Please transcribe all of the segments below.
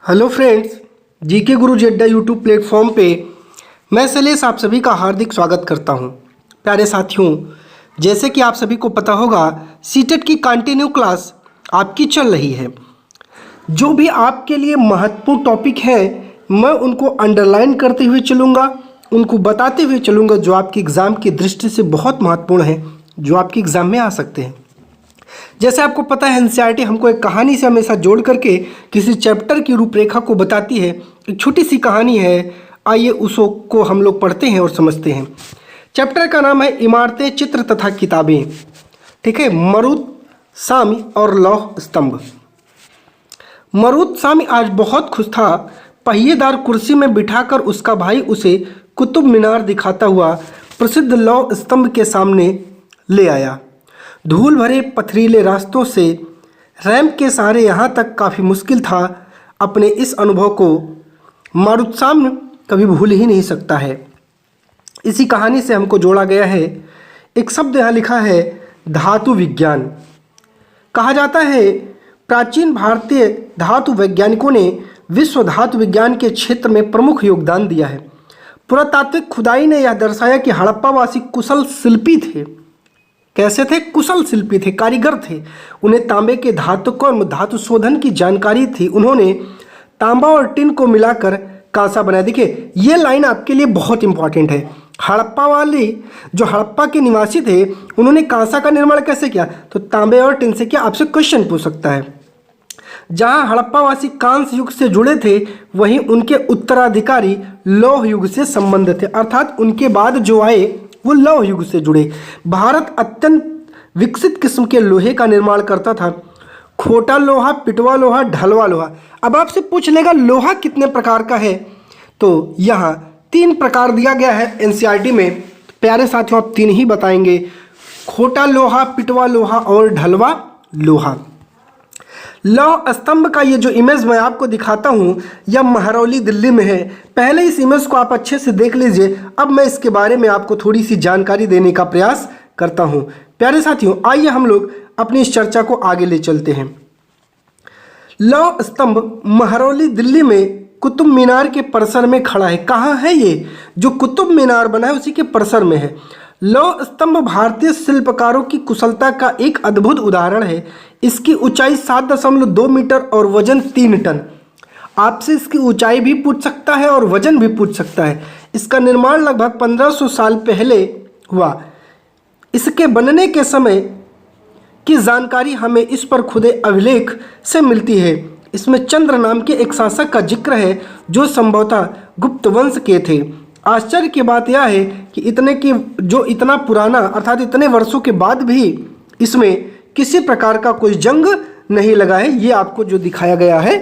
Hello friends, GK गुरु जेड्डा YouTube platform पे मैं शैलेश आप सभी का हार्दिक स्वागत करता हूं। प्यारे साथियों, जैसे कि आप सभी को पता होगा, सीटेट की कंटिन्यू क्लास आपकी चल रही है। जो भी आपके लिए महत्वपूर्ण टॉपिक है मैं उनको अंडरलाइन करते हुए चलूँगा, उनको बताते हुए चलूँगा जो आपकी एग्ज़ाम की दृष्टि से बहुत महत्वपूर्ण है, जो आपकी एग्ज़ाम में आ सकते हैं। जैसे आपको पता है, एनसीईआरटी हमको एक कहानी से हमेशा जोड़ करके किसी चैप्टर की रूपरेखा को बताती है। एक छोटी सी कहानी है, आइए उसको हम लोग पढ़ते हैं और समझते हैं। चैप्टर का नाम है इमारतें, चित्र तथा किताबें। ठीक है। मरुत्सामी और लौह स्तंभ। मरुत्सामी आज बहुत खुश था। पहिएदार कुर्सी में बिठाकर उसका भाई उसे कुतुब मीनार दिखाता हुआ प्रसिद्ध लौह स्तंभ के सामने ले आया। धूल भरे पथरीले रास्तों से रैंप के सहारे यहाँ तक काफ़ी मुश्किल था। अपने इस अनुभव को मारुत्सामी कभी भूल ही नहीं सकता है। इसी कहानी से हमको जोड़ा गया है। एक शब्द यहाँ लिखा है, धातु विज्ञान। कहा जाता है प्राचीन भारतीय धातु वैज्ञानिकों ने विश्व धातु विज्ञान के क्षेत्र में प्रमुख योगदान दिया है। पुरातात्विक खुदाई ने यह दर्शाया कि हड़प्पावासी कुशल शिल्पी थे। कैसे थे? कुशल शिल्पी थे, कारीगर थे। उन्हें तांबे के धातुकर्म, धातु शोधन की जानकारी थी। उन्होंने तांबा और टिन को मिलाकर कांसा बनाया। देखिए, ये लाइन आपके लिए बहुत इंपॉर्टेंट है। हड़प्पा वाले जो हड़प्पा के निवासी थे, उन्होंने कांसा का निर्माण कैसे किया? तो तांबे और टिन से किया। आपसे क्वेश्चन पूछ सकता है। जहां हड़प्पावासी कांस्य युग से जुड़े थे, वहीं उनके उत्तराधिकारी लौह युग से संबंधित थे, अर्थात उनके बाद जो आए वो लौह युग से जुड़े। भारत अत्यंत विकसित किस्म के लोहे का निर्माण करता था। खोटा लोहा, पिटवा लोहा, ढलवा लोहा। अब आपसे पूछ लेगा लोहा कितने प्रकार का है, तो यहाँ 3 प्रकार दिया गया है एनसीईआरटी में। प्यारे साथियों, आप 3 ही बताएंगे, खोटा लोहा, पिटवा लोहा और ढलवा लोहा। लौह स्तंभ का ये जो इमेज मैं आपको दिखाता हूँ, यह महरौली दिल्ली में है। पहले इस इमेज को आप अच्छे से देख लीजिए। अब मैं इसके बारे में आपको थोड़ी सी जानकारी देने का प्रयास करता हूँ। प्यारे साथियों, आइए हम लोग अपनी इस चर्चा को आगे ले चलते हैं। लौह स्तंभ महरौली दिल्ली में कुतुब मीनार के परिसर में खड़ा है। कहाँ है ये? जो कुतुब मीनार बना है उसी के परिसर में है। लौह स्तंभ भारतीय शिल्पकारों की कुशलता का एक अद्भुत उदाहरण है। इसकी ऊंचाई 7.2 मीटर और वजन 3 टन। आपसे इसकी ऊंचाई भी पूछ सकता है और वजन भी पूछ सकता है। इसका निर्माण लगभग 1500 साल पहले हुआ। इसके बनने के समय की जानकारी हमें इस पर खुदे अभिलेख से मिलती है। इसमें चंद्र नाम के एक शासक का जिक्र है जो संभवतः गुप्त वंश के थे। आश्चर्य की बात यह है कि इतना पुराना, अर्थात इतने वर्षों के बाद भी इसमें किसी प्रकार का कोई जंग नहीं लगा है। ये आपको जो दिखाया गया है,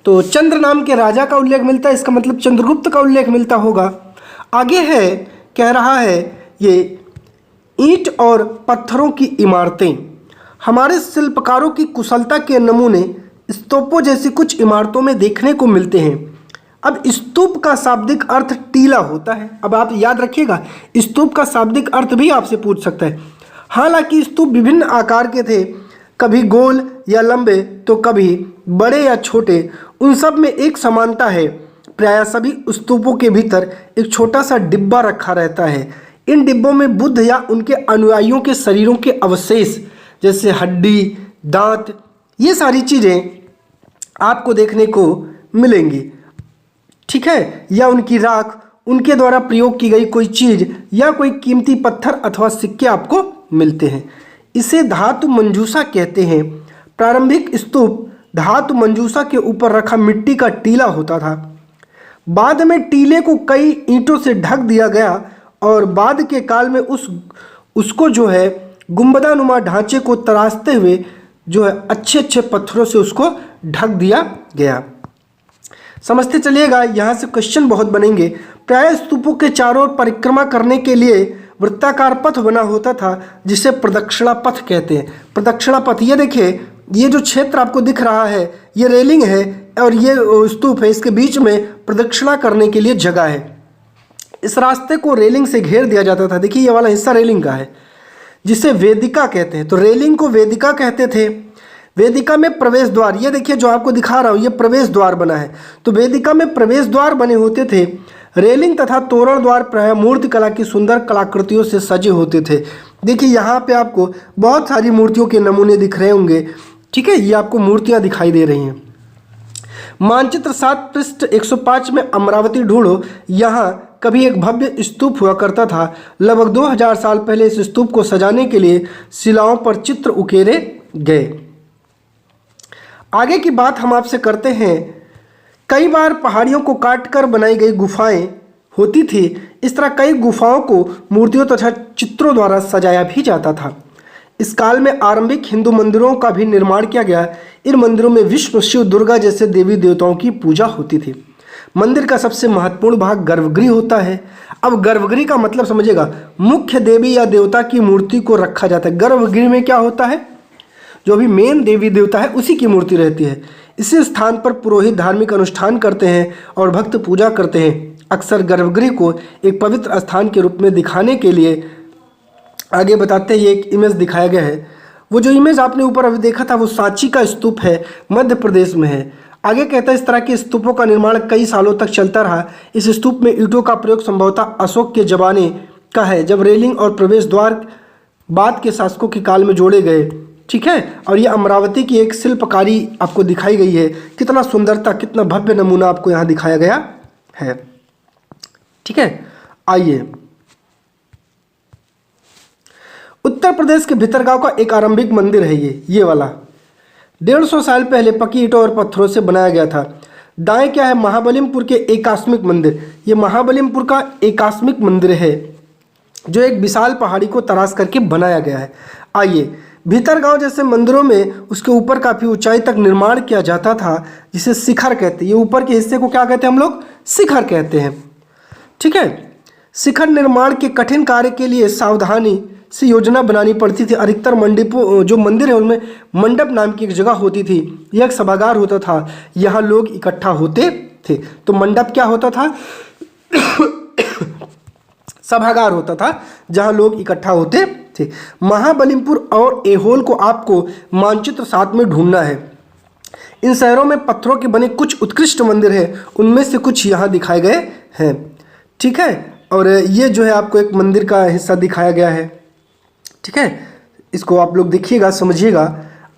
तो चंद्र नाम के राजा का उल्लेख मिलता है। इसका मतलब चंद्रगुप्त का उल्लेख मिलता होगा। आगे है, कह रहा है ये ईंट और पत्थरों की इमारतें। हमारे शिल्पकारों की कुशलता के नमूने स्तूपों जैसी कुछ इमारतों में देखने को मिलते हैं। अब स्तूप का शाब्दिक अर्थ टीला होता है। अब आप याद रखिएगा, स्तूप का शाब्दिक अर्थ भी आपसे पूछ सकता है। हालांकि स्तूप विभिन्न आकार के थे, कभी गोल या लंबे तो कभी बड़े या छोटे। उन सब में एक समानता है, प्रायः सभी स्तूपों के भीतर एक छोटा सा डिब्बा रखा रहता है। इन डिब्बों में बुद्ध या उनके अनुयायियों के शरीरों के अवशेष जैसे हड्डी, दांत, ये सारी चीज़ें आपको देखने को मिलेंगी। ठीक है। या उनकी राख, उनके द्वारा प्रयोग की गई कोई चीज़ या कोई कीमती पत्थर अथवा सिक्के आपको मिलते हैं। इसे धातु मंजूषा कहते हैं। प्रारंभिक स्तूप धातु मंजूषा के ऊपर रखा मिट्टी का टीला होता था। बाद में टीले को कई ईंटों से ढक दिया गया और बाद के काल में उसको जो है गुंबदानुमा ढांचे को तराशते हुए जो है अच्छे अच्छे पत्थरों से उसको ढक दिया गया। समझते चलिएगा, यहाँ से क्वेश्चन बहुत बनेंगे। प्राय स्तूपों के चारों ओर परिक्रमा करने के लिए वृत्ताकार पथ बना होता था, जिसे प्रदक्षिणा पथ कहते हैं। प्रदक्षिणा पथ, ये देखिए, ये जो क्षेत्र आपको दिख रहा है, ये रेलिंग है और ये स्तूप है। इसके बीच में प्रदक्षिणा करने के लिए जगह है। इस रास्ते को रेलिंग से घेर दिया जाता था। देखिए, ये वाला हिस्सा रेलिंग का है, जिसे वेदिका कहते हैं। तो रेलिंग को वेदिका कहते थे। वेदिका में प्रवेश द्वार, ये देखिए जो आपको दिखा रहा हूँ ये प्रवेश द्वार बना है। तो वेदिका में प्रवेश द्वार बने होते थे। रेलिंग तथा तोरण द्वार प्रायः मूर्ति कला की सुंदर कलाकृतियों से सजे होते थे। देखिए यहाँ पे आपको बहुत सारी मूर्तियों के नमूने दिख रहे होंगे, ठीक है, ये आपको मूर्तियाँ दिखाई दे रही हैं। मानचित्र 7 पृष्ठ 105 में अमरावती ढूंढो, यहाँ कभी एक भव्य स्तूप हुआ करता था। लगभग 2000 साल पहले इस स्तूप को सजाने के लिए शिलाओं पर चित्र उकेरे गए। आगे की बात हम आपसे करते हैं। कई बार पहाड़ियों को काटकर बनाई गई गुफाएं होती थी। इस तरह कई गुफाओं को मूर्तियों तथा चित्रों द्वारा सजाया भी जाता था। इस काल में आरंभिक हिंदू मंदिरों का भी निर्माण किया गया। इन मंदिरों में विष्णु, शिव, दुर्गा जैसे देवी देवताओं की पूजा होती थी। मंदिर का सबसे महत्वपूर्ण भाग गर्भगृह होता है। अब गर्भगृह का मतलब समझिएगा, मुख्य देवी या देवता की मूर्ति को रखा जाता है। गर्भगृह में क्या होता है, जो भी मेन देवी देवता है उसी की मूर्ति रहती है। इसी स्थान पर पुरोहित धार्मिक अनुष्ठान करते हैं और भक्त पूजा करते हैं। अक्सर गर्भगृह को एक पवित्र स्थान के रूप में दिखाने के लिए आगे बताते हैं, ये एक इमेज दिखाया गया है। वो जो इमेज आपने ऊपर अभी देखा था वो सांची का स्तूप है, मध्य प्रदेश में है। आगे कहता है इस तरह के स्तूपों का निर्माण कई सालों तक चलता रहा। इस स्तूप में ईंटों का प्रयोग संभवतः अशोक के जमाने का है, जब रेलिंग और प्रवेश द्वार बाद के शासकों के काल में जोड़े गए, ठीक है। और ये अमरावती की एक शिल्पकारी आपको दिखाई गई है। कितना सुंदरता, कितना भव्य नमूना आपको यहाँ दिखाया गया है, ठीक है। आइए, उत्तर प्रदेश के भितरगांव का एक आरंभिक मंदिर है ये वाला। 150 साल पहले पक्की ईंटों और पत्थरों से बनाया गया था। दाएं क्या है, महाबलीपुर के एकास्मिक मंदिर। ये महाबलीपुर का एकास्मिक मंदिर है जो एक विशाल पहाड़ी को तराश करके बनाया गया है। आइए, भीतरगांव जैसे मंदिरों में उसके ऊपर काफ़ी ऊंचाई तक निर्माण किया जाता था, जिसे शिखर कहते हैं। ये ऊपर के हिस्से को क्या कहते हैं हम लोग, शिखर कहते हैं, ठीक है। शिखर निर्माण के कठिन कार्य के लिए सावधानी से योजना बनानी पड़ती थी। अधिकतर मंडपों, जो मंदिर है उनमें मंडप नाम की एक जगह होती थी। यह एक सभागार होता था, यहाँ लोग इकट्ठा होते थे। तो मंडप क्या होता था सभागार होता था जहाँ लोग इकट्ठा होते थे। महाबलीपुर और ऐहोल को आपको मानचित्र 7 में ढूंढना है। इन शहरों में पत्थरों के बने कुछ उत्कृष्ट मंदिर हैं, उनमें से कुछ यहाँ दिखाए गए हैं, ठीक है। और ये जो है आपको एक मंदिर का हिस्सा दिखाया गया है, ठीक है। इसको आप लोग देखिएगा, समझिएगा।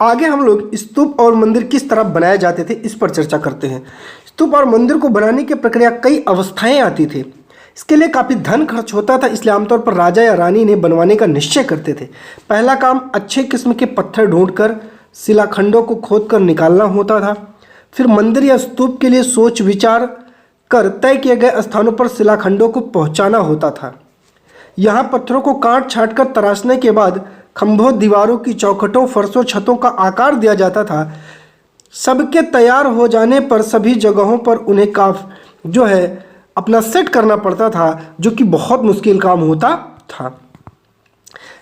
आगे हम लोग स्तूप और मंदिर किस तरह बनाए जाते थे इस पर चर्चा करते हैं। स्तूप और मंदिर को बनाने की प्रक्रिया कई अवस्थाएं आती थी। इसके लिए काफ़ी धन खर्च होता था, इसलिए आमतौर पर राजा या रानी ने बनवाने का निश्चय करते थे। पहला काम अच्छे किस्म के पत्थर ढूंढकर शिलाखंडों को खोदकर निकालना होता था। फिर मंदिर या स्तूप के लिए सोच विचार कर तय किए गए स्थानों पर शिलाखंडों को पहुंचाना होता था। यहाँ पत्थरों को काट छाट कर तराशने के बाद खंभों, दीवारों की चौखटों, फर्शों, छतों का आकार दिया जाता था। सबके तैयार हो जाने पर सभी जगहों पर उन्हें जो है अपना सेट करना पड़ता था, जो कि बहुत मुश्किल काम होता था।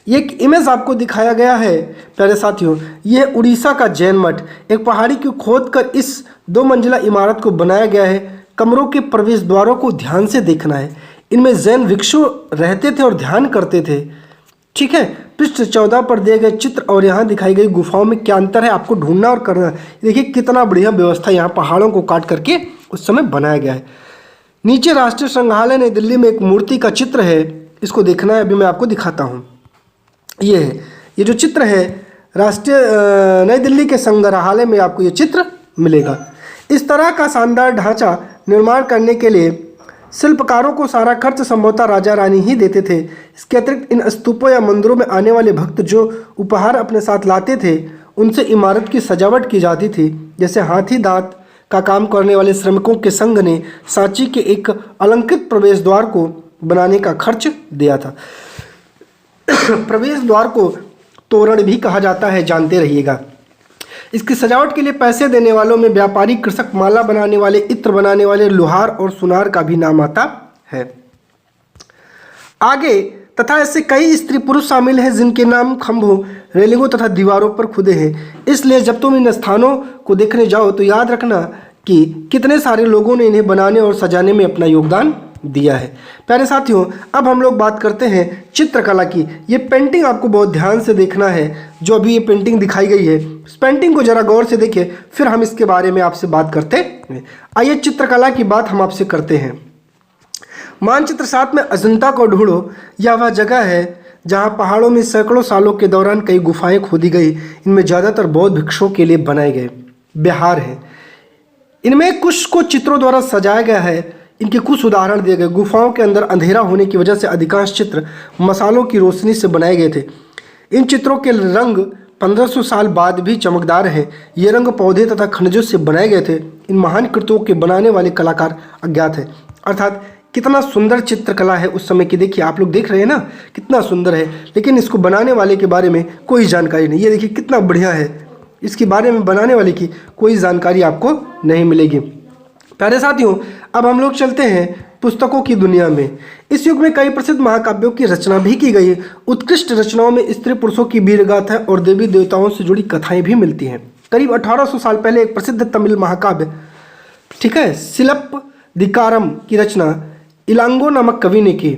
ये एक इमेज आपको दिखाया गया है प्यारे साथियों। यह उड़ीसा का जैन मठ, एक पहाड़ी को खोदकर इस 2 मंजिला इमारत को बनाया गया है। कमरों के प्रवेश द्वारों को ध्यान से देखना है। इनमें जैन भिक्षु रहते थे और ध्यान करते थे, ठीक है। पृष्ठ 14 पर दिए गए चित्र और यहाँ दिखाई गई गुफाओं में क्या अंतर है आपको ढूंढना और करना है। देखिए कितना बढ़िया व्यवस्था यहाँ पहाड़ों को काट करके उस समय बनाया गया है। नीचे राष्ट्रीय संग्रहालय नई दिल्ली में एक मूर्ति का चित्र है, इसको देखना है, अभी मैं आपको दिखाता हूँ। ये है, ये जो चित्र है राष्ट्रीय नई दिल्ली के संग्रहालय में आपको ये चित्र मिलेगा। इस तरह का शानदार ढांचा निर्माण करने के लिए शिल्पकारों को सारा खर्च संभवतः राजा रानी ही देते थे। इसके अतिरिक्त इन स्तूपों या मंदिरों में आने वाले भक्त जो उपहार अपने साथ लाते थे उनसे इमारत की सजावट की जाती थी। जैसे हाथी दांत का काम करने वाले श्रमिकों के संघ ने सांची के एक अलंकृत प्रवेश द्वार को बनाने का खर्च दिया था। प्रवेश द्वार को तोरण भी कहा जाता है, जानते रहिएगा। इसकी सजावट के लिए पैसे देने वालों में व्यापारी, कृषक, माला बनाने वाले, इत्र बनाने वाले, लोहार और सुनार का भी नाम आता है। आगे तथा ऐसे कई स्त्री पुरुष शामिल हैं जिनके नाम खंभों, रेलिंगों तथा दीवारों पर खुदे हैं। इसलिए जब तुम इन स्थानों को देखने जाओ तो याद रखना कि कितने सारे लोगों ने इन्हें बनाने और सजाने में अपना योगदान दिया है। प्यारे साथियों, अब हम लोग बात करते हैं चित्रकला की। ये पेंटिंग आपको बहुत ध्यान से देखना है, जो अभी ये पेंटिंग दिखाई गई है, इस पेंटिंग को जरा गौर से देखिए, फिर हम इसके बारे में आपसे बात करते हैं। आइए चित्रकला की बात हम आपसे करते हैं। मानचित्र 7 में अजंता को ढूंढो, यह वह जगह है जहाँ पहाड़ों में सैकड़ों सालों के दौरान कई गुफाएं खोदी गई। इनमें ज़्यादातर बौद्ध भिक्षुओं के लिए बनाए गए बिहार हैं। इनमें कुछ को चित्रों द्वारा सजाया गया है। इनके कुछ उदाहरण दिए गए। गुफाओं के अंदर अंधेरा होने की वजह से अधिकांश चित्र मसालों की रोशनी से बनाए गए थे। इन चित्रों के रंग 1500 साल बाद भी चमकदार हैं। ये रंग पौधे तथा खनिजों से बनाए गए थे। इन महान कृतियों के बनाने वाले कलाकार अज्ञात हैं। अर्थात कितना सुंदर चित्रकला है उस समय की। देखिए, आप लोग देख रहे हैं ना, कितना सुंदर है, लेकिन इसको बनाने वाले के बारे में कोई जानकारी नहीं। ये देखिए कितना बढ़िया है, इसके बारे में बनाने वाले की कोई जानकारी आपको नहीं मिलेगी। प्यारे साथियों, अब हम लोग चलते हैं पुस्तकों की दुनिया में। इस युग में कई प्रसिद्ध महाकाव्यों की रचना भी की गई है। उत्कृष्ट रचनाओं में स्त्री पुरुषों की वीर गाथा और देवी देवताओं से जुड़ी कथाएं भी मिलती हैं। करीब 1800 साल पहले एक प्रसिद्ध तमिल महाकाव्य, ठीक है, सिलप्पदिकारम की रचना इलांगो नामक कवि ने की।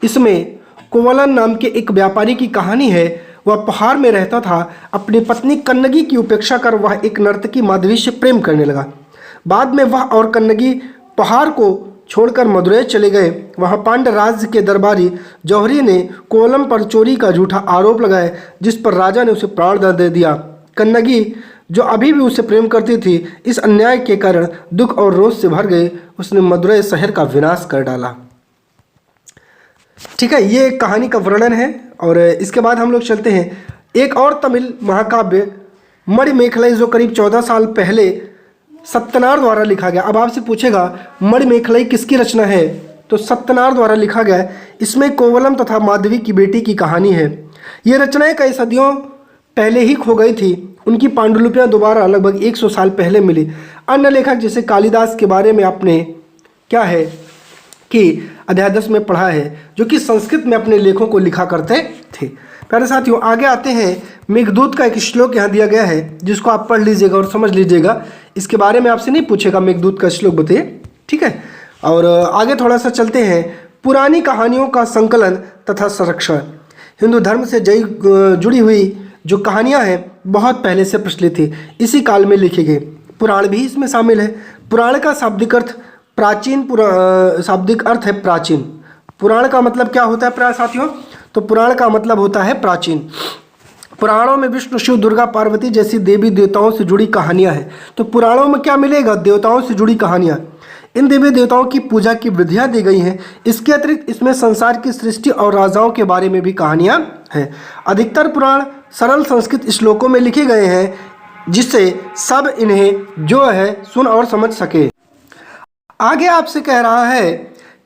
इसमें कोवलन नाम के एक व्यापारी की कहानी है। वह पहाड़ में रहता था। अपनी पत्नी कन्नगी की उपेक्षा कर वह एक नर्तकी माधवी से प्रेम करने लगा। बाद में वह और कन्नगी पहाड़ को छोड़कर मदुरै चले गए। वहाँ पांड्य राज्य के दरबारी जौहरी ने कोवलम पर चोरी का झूठा आरोप लगाया, जिस पर राजा ने उसे प्राणदंड दे दिया। कन्नगी, जो अभी भी उसे प्रेम करती थी, इस अन्याय के कारण दुख और रोष से भर गए। उसने मदुरै शहर का विनाश कर डाला। ठीक है, ये कहानी का वर्णन है। और इसके बाद हम लोग चलते हैं एक और तमिल महाकाव्य मणिमेखलाई, जो करीब 14 साल पहले सत्यनार द्वारा लिखा गया। अब आपसे पूछेगा मणिमेखलाई किसकी रचना है, तो सत्यनार द्वारा लिखा गया है। इसमें कोवलम तथा माधवी की बेटी की कहानी है। ये रचनाएं कई सदियों पहले ही खो गई थी। उनकी पांडुलिपियां दोबारा लगभग 100 साल पहले मिली। अन्य लेखक जैसे कालिदास के बारे में आपने क्या है कि अध्याय 10 में पढ़ा है, जो कि संस्कृत में अपने लेखों को लिखा करते थे। प्यारे साथियों, आगे आते हैं। मेघदूत का एक श्लोक यहाँ दिया गया है, जिसको आप पढ़ लीजिएगा और समझ लीजिएगा। इसके बारे में आपसे नहीं पूछेगा मेघदूत का श्लोक बताइए, ठीक है। और आगे थोड़ा सा चलते हैं। पुरानी कहानियों का संकलन तथा संरक्षण। हिंदू धर्म से जुड़ी हुई जो कहानियाँ हैं बहुत पहले से प्रचलित थी। इसी काल में लिखी गई। पुराण भी इसमें शामिल है। पुराण का शाब्दिक अर्थ प्राचीन, शाब्दिक अर्थ है प्राचीन। पुराण का मतलब क्या होता है प्यारे साथियों, तो पुराण का मतलब होता है प्राचीन। पुराणों में विष्णु, शिव, दुर्गा, पार्वती जैसी देवी देवताओं से जुड़ी कहानियां हैं। तो पुराणों में क्या मिलेगा, देवताओं से जुड़ी कहानियां। इन देवी देवताओं की पूजा की विधियां दी गई हैं। इसके अतिरिक्त इसमें संसार की सृष्टि और राजाओं के बारे में भी कहानियां हैं। अधिकतर पुराण सरल संस्कृत श्लोकों में लिखे गए हैं, जिससे सब इन्हें जो है सुन और समझ सके। आगे आपसे कह रहा है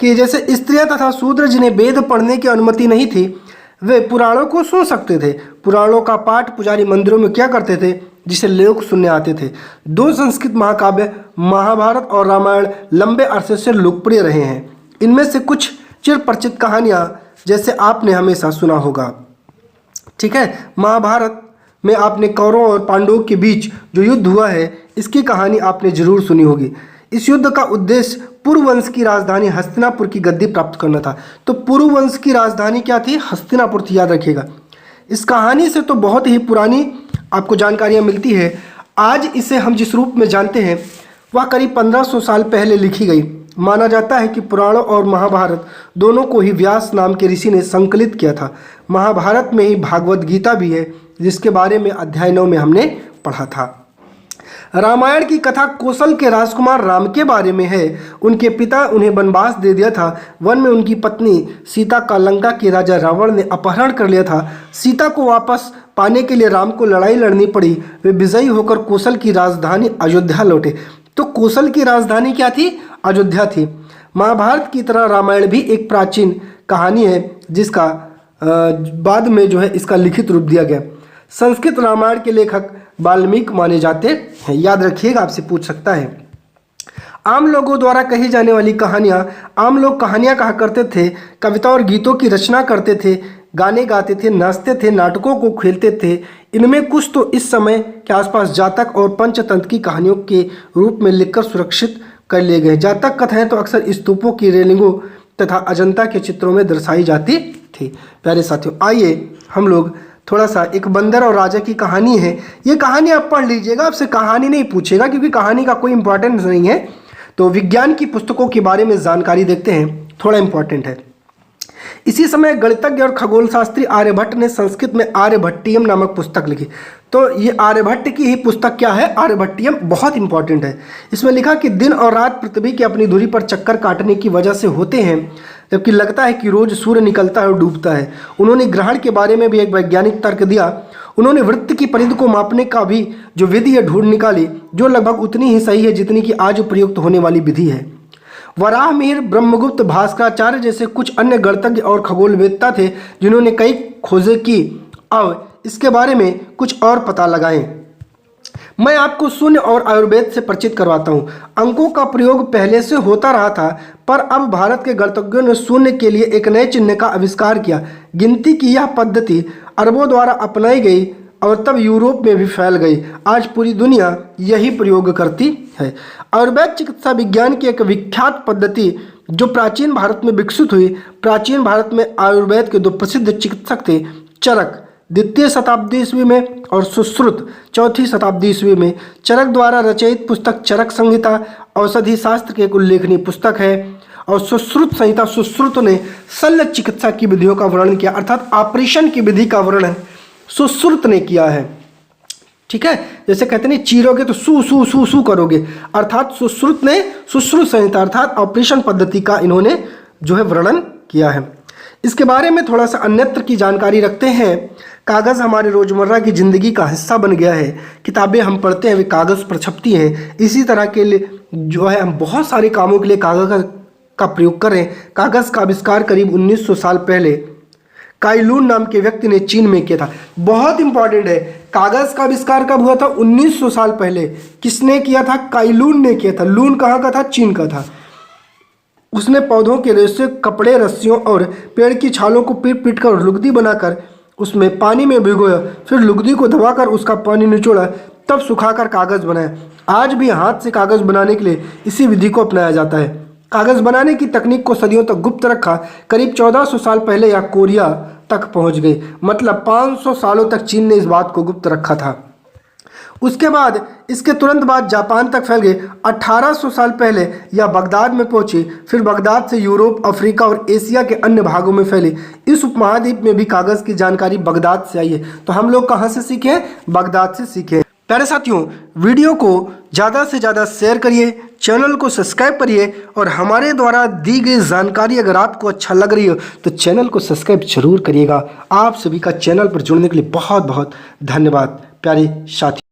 कि जैसे स्त्रियां तथा शूद्र जिन्हें वेद पढ़ने की अनुमति नहीं थी, वे पुराणों को सुन सकते थे। पुराणों का पाठ पुजारी मंदिरों में क्या करते थे, जिसे लोग सुनने आते थे। 2 संस्कृत महाकाव्य महाभारत और रामायण लंबे अरसे से लोकप्रिय रहे हैं। इनमें से कुछ चिरपरिचित कहानियाँ जैसे आपने हमेशा सुना होगा, ठीक है। महाभारत में आपने कौरवों और पांडवों के बीच जो युद्ध हुआ है, इसकी कहानी आपने जरूर सुनी होगी। इस युद्ध का उद्देश्य पुरुवंश की राजधानी हस्तिनापुर की गद्दी प्राप्त करना था। तो पुरुवंश की राजधानी क्या थी, हस्तिनापुर थी, याद रखिएगा। इस कहानी से तो बहुत ही पुरानी आपको जानकारियाँ मिलती है। आज इसे हम जिस रूप में जानते हैं वह करीब 1500 साल पहले लिखी गई। माना जाता है कि पुराणों और महाभारत दोनों को ही व्यास नाम के ऋषि ने संकलित किया था। महाभारत में ही भागवत गीता भी है, जिसके बारे में अध्याय 9 में हमने पढ़ा था। रामायण की कथा कौशल के राजकुमार राम के बारे में है। उनके पिता उन्हें वनवास दे दिया था। वन में उनकी पत्नी सीता का लंका के राजा रावण ने अपहरण कर लिया था। सीता को वापस पाने के लिए राम को लड़ाई लड़नी पड़ी। वे विजयी होकर कौशल की राजधानी अयोध्या लौटे। तो कौशल की राजधानी क्या थी, अयोध्या थी। महाभारत की तरह रामायण भी एक प्राचीन कहानी है, जिसका बाद में जो है इसका लिखित रूप दिया गया। संस्कृत रामायण के लेखक वाल्मीकि माने जाते हैं, याद रखिएगा, आपसे पूछ सकता है। आम लोगों द्वारा कही जाने वाली कहानियाँ, आम लोग कहानियाँ कहा करते थे, कविता और गीतों की रचना करते थे, गाने गाते थे, नाचते थे, नाटकों को खेलते थे। इनमें कुछ तो इस समय के आसपास जातक और पंचतंत्र की कहानियों के रूप में लिखकर सुरक्षित कर लिए गए। जातक कथाएं तो अक्सर स्तूपों की रेलिंगों तथा अजंता के चित्रों में दर्शाई जाती थी। प्यारे साथियों, आइए हम लोग थोड़ा सा, एक बंदर और राजा की कहानी है। ये कहानी आप पढ़ लीजिएगा, आपसे कहानी नहीं पूछेगा क्योंकि कहानी का कोई इंपॉर्टेंस नहीं है। तो विज्ञान की पुस्तकों के बारे में जानकारी देखते हैं, थोड़ा इंपॉर्टेंट है। इसी समय गणितज्ञ और खगोल शास्त्री आर्यभट्ट ने संस्कृत में आर्यभट्टियम नामक पुस्तक लिखी। तो ये आर्यभट्ट की ही पुस्तक क्या है, आर्यभट्टियम, बहुत इंपॉर्टेंट है। इसमें लिखा कि दिन और रात पृथ्वी की अपनी धुरी पर चक्कर काटने की वजह से होते हैं, जबकि लगता है कि रोज सूर्य निकलता है और डूबता है। उन्होंने ग्रहण के बारे में भी एक वैज्ञानिक तर्क दिया। उन्होंने वृत्त की परिधि को मापने का भी जो विधि है ढूंढ निकाली, जो लगभग उतनी ही सही है जितनी कि आज प्रयुक्त होने वाली विधि है। वराहमिहिर, ब्रह्मगुप्त, भास्कराचार्य जैसे कुछ अन्य गणितज्ञ और खगोलवेत्ता थे जिन्होंने कई खोजें की। अब इसके बारे में कुछ और पता लगाएं। मैं आपको शून्य और आयुर्वेद से परिचित करवाता हूँ। अंकों का प्रयोग पहले से होता रहा था, पर अब भारत के गणितज्ञों ने शून्य के लिए एक नए चिन्ह का आविष्कार किया। गिनती की यह पद्धति अरबों द्वारा अपनाई गई और तब यूरोप में भी फैल गई। आज पूरी दुनिया यही प्रयोग करती है। आयुर्वेद चिकित्सा विज्ञान की एक विख्यात पद्धति जो प्राचीन भारत में विकसित हुई। प्राचीन भारत में आयुर्वेद के दो प्रसिद्ध चिकित्सक थे, चरक द्वितीय शताब्दी ईस्वी में और सुश्रुत चौथी शताब्दी ईस्वी में। चरक द्वारा रचित पुस्तक चरक संहिता औषधि शास्त्र की एक उल्लेखनीय पुस्तक है। और सुश्रुत संहिता, सुश्रुत ने शल्य चिकित्सा की विधियों का वर्णन किया, अर्थात ऑपरेशन की विधि का वर्णन सुश्रुत ने किया है। ठीक है, जैसे कहते नहीं चीरोगे तो सू सू सू सू करोगे, अर्थात सुश्रुत ने सुश्रुत संहिता अर्थात ऑपरेशन पद्धति का इन्होंने जो है वर्णन किया है। इसके बारे में थोड़ा सा अन्यत्र की जानकारी रखते हैं। कागज़ हमारे रोज़मर्रा की ज़िंदगी का हिस्सा बन गया है। किताबें हम पढ़ते हैं वे कागज़ पर छपती हैं। इसी तरह के लिए जो है हम बहुत सारे कामों के लिए कागज़ का प्रयोग कर रहे हैं। कागज़ का आविष्कार करीब 1900 साल पहले काइलून नाम के व्यक्ति ने चीन में किया था। बहुत इंपॉर्टेंट है, कागज़ का आविष्कार कब हुआ था? 1900 साल पहले। किसने किया था? काइलून ने किया था। लून कहाँ का था? चीन का था। उसने पौधों के रेशे, कपड़े, रस्सियों और पेड़ की छालों को पीट पीट कर लुगदी बनाकर उसमें पानी में भिगोया, फिर लुगदी को दबाकर उसका पानी निचोड़ा, तब सुखाकर कागज़ बनाया। आज भी हाथ से कागज़ बनाने के लिए इसी विधि को अपनाया जाता है। कागज़ बनाने की तकनीक को सदियों तक गुप्त रखा। करीब 1400 साल पहले यह कोरिया तक पहुंच गई, मतलब 500 सालों तक चीन ने इस बात को गुप्त रखा था। उसके बाद इसके तुरंत बाद जापान तक फैल गई। 1800 साल पहले यह बगदाद में पहुंची, फिर बगदाद से यूरोप, अफ्रीका और एशिया के अन्य भागों में फैली। इस उपमहाद्वीप में भी कागज़ की जानकारी बगदाद से आई है। तो हम लोग कहाँ से सीखे? बगदाद से सीखे। प्यारे साथियों, वीडियो को ज़्यादा से ज़्यादा शेयर करिए, चैनल को सब्सक्राइब करिए और हमारे द्वारा दी गई जानकारी अगर आपको अच्छा लग रही हो तो चैनल को सब्सक्राइब जरूर करिएगा। आप सभी का चैनल पर जुड़ने के लिए बहुत बहुत धन्यवाद प्यारे साथी।